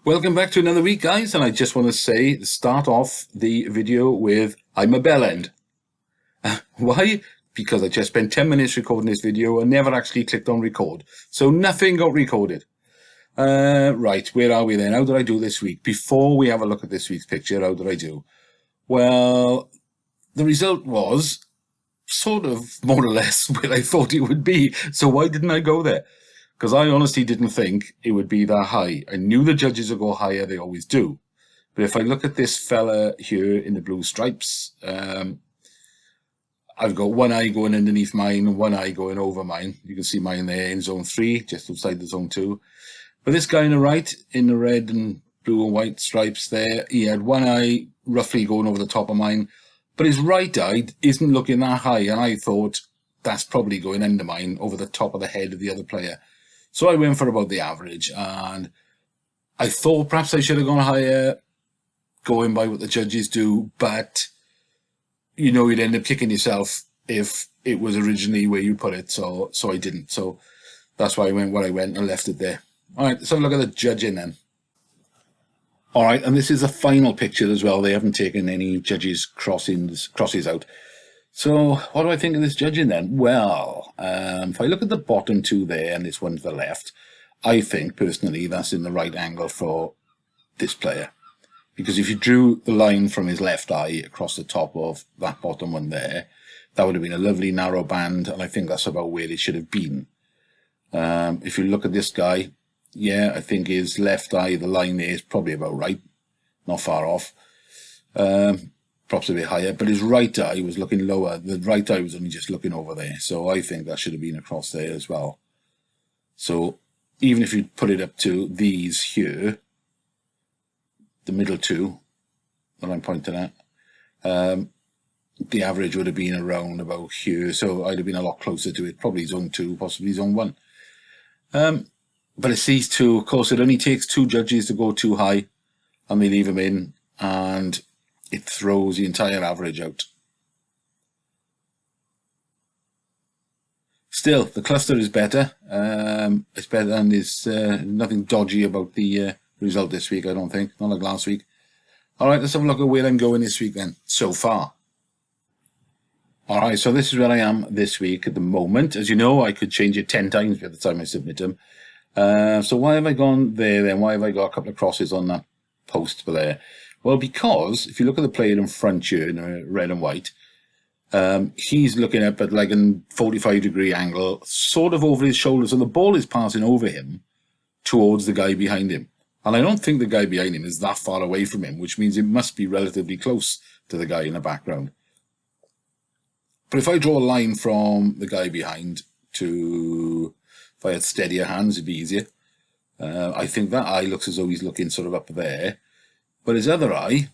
Welcome back to another week, guys, and I just want to start off the video with I'm a bellend. Why? Because I just spent 10 minutes recording this video and never actually clicked on record. So nothing got recorded. Right, where are we then? How did I do this week? Before we have a look at this week's picture, how did I do? Well, the result was sort of more or less where I thought it would be. So why didn't I go there? Because I honestly didn't think it would be that high. I knew the judges would go higher, they always do. But if I look at this fella here in the blue stripes, I've got one eye going underneath mine and one eye going over mine. You can see mine there in zone 3, just outside the zone 2. But this guy on the right, in the red and blue and white stripes there, he had one eye roughly going over the top of mine. But his right eye isn't looking that high, and I thought that's probably going under mine, over the top of the head of the other player. So I went for about the average, and I thought perhaps I should have gone higher, going by what the judges do, but you know, you'd end up kicking yourself if it was originally where you put it, so I didn't. So that's why I went where I went and left it there. All right, let's have a look at the judging then. All right, and this is a final picture as well. They haven't taken any judges' crosses out. So what do I think of this judging then? Well, if I look at the bottom two there and this one to the left, I think personally that's in the right angle for this player. Because if you drew the line from his left eye across the top of that bottom one there, that would have been a lovely narrow band, and I think that's about where it should have been. If you look at this guy, yeah, I think his left eye, the line there is probably about right, not far off. Perhaps a bit higher, but his right eye was looking lower. The right eye was only just looking over there, so I think that should have been across there as well. So even if you put it up to these here, the middle two that I'm pointing at, the average would have been around about here, so I'd have been a lot closer to it, probably zone 2, possibly zone 1. But it's these two. Of course, it only takes 2 judges to go too high, and they leave them in, and it throws the entire average out. Still, the cluster is better. It's better, and there's nothing dodgy about the result this week, I don't think. Not like last week. All right, let's have a look at where I'm going this week then, so far. All right, so this is where I am this week at the moment. As you know, I could change it 10 times by the time I submit them. So why have I gone there then? Why have I got a couple of crosses on that post for there? Well, because if you look at the player in front here in red and white, he's looking up at like a 45-degree angle, sort of over his shoulders, and the ball is passing over him towards the guy behind him. And I don't think the guy behind him is that far away from him, which means it must be relatively close to the guy in the background. But if I draw a line from the guy behind to, if I had steadier hands, it'd be easier. I think that eye looks as though he's looking sort of up there. But his other eye,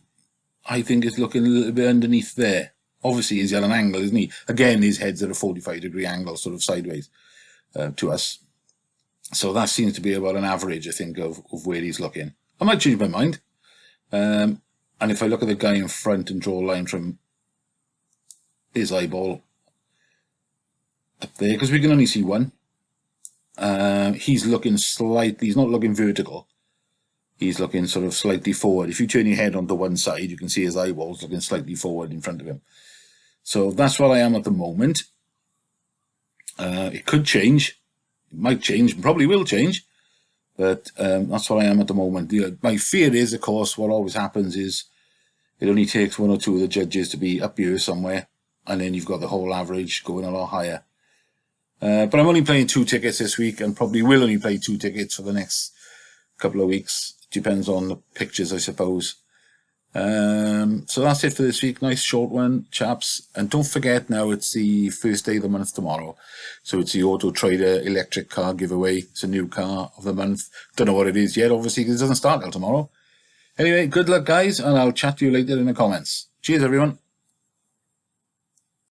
I think, is looking a little bit underneath there. Obviously, he's at an angle, isn't he? Again, his head's at a 45-degree angle, sort of sideways to us. So that seems to be about an average, I think, of where he's looking. I might change my mind. And if I look at the guy in front and draw a line from his eyeball up there, because we can only see one, he's looking slightly, he's not looking vertical. He's looking sort of slightly forward. If you turn your head onto one side, you can see his eyeballs looking slightly forward in front of him. So that's what I am at the moment. It could change. It might change, probably will change. But that's what I am at the moment. My fear is, of course, what always happens is it only takes 1 or 2 of the judges to be up here somewhere, and then you've got the whole average going a lot higher. But I'm only playing 2 tickets this week, and probably will only play 2 tickets for the next couple of weeks. Depends on the pictures, I suppose. So that's it for this week. Nice short one, chaps. And don't forget now, it's the first day of the month tomorrow. So it's the Auto Trader electric car giveaway. It's a new car of the month. Don't know what it is yet, obviously, because it doesn't start till tomorrow. Anyway, good luck, guys, and I'll chat to you later in the comments. Cheers, everyone.